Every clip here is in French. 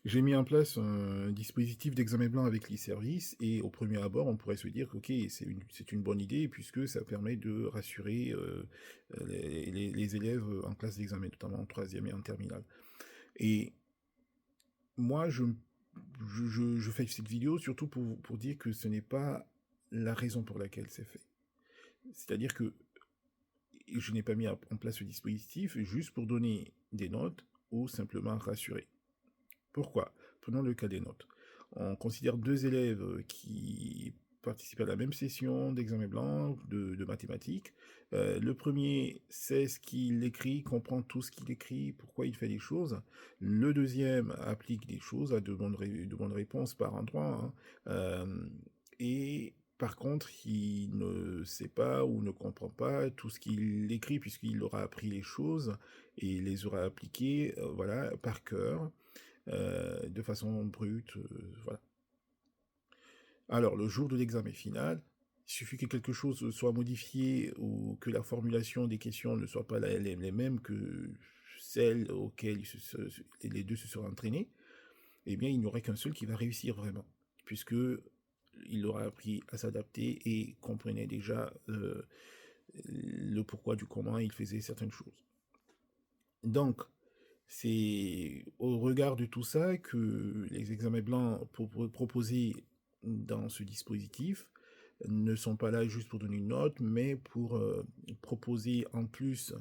J'ai mis en place un dispositif d'examen blanc avec l'e-service et au premier abord, on pourrait se dire que, OK, c'est une bonne idée puisque ça permet de rassurer, les élèves, en classe d'examen, notamment en troisième et en terminale. Et moi, je fais cette vidéo surtout pour dire que ce n'est pas la raison pour laquelle c'est fait. C'est-à-dire que je n'ai pas mis en place ce dispositif juste pour donner des notes ou simplement rassurer. Pourquoi? Prenons le cas des notes. On considère deux élèves qui participent à la même session d'examen blanc de mathématiques. Le premier sait ce qu'il écrit, comprend tout ce qu'il écrit, pourquoi il fait les choses. Le deuxième applique des choses, a de bonnes réponses par endroit, hein. Et par contre, il ne sait pas ou ne comprend pas tout ce qu'il écrit puisqu'il aura appris les choses et les aura appliquées, voilà, par cœur, de façon brute, voilà. Alors, le jour de l'examen final, il suffit que quelque chose soit modifié ou que la formulation des questions ne soit pas les mêmes que celles auxquelles les deux se seraient entraînés, eh bien, il n'y aurait qu'un seul qui va réussir vraiment, puisque il aura appris à s'adapter et comprenait déjà le pourquoi du comment il faisait certaines choses. Donc, c'est au regard de tout ça que les examens blancs proposés dans ce dispositif ne sont pas là juste pour donner une note, mais pour proposer en plus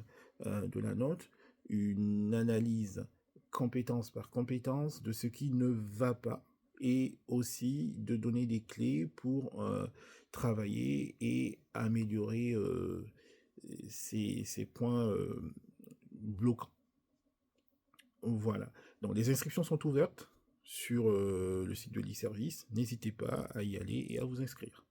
de la note une analyse compétence par compétence de ce qui ne va pas et aussi de donner des clés pour travailler et améliorer ces points bloquants. Voilà. Donc les inscriptions sont ouvertes sur le site de l'e-service. N'hésitez pas à y aller et à vous inscrire.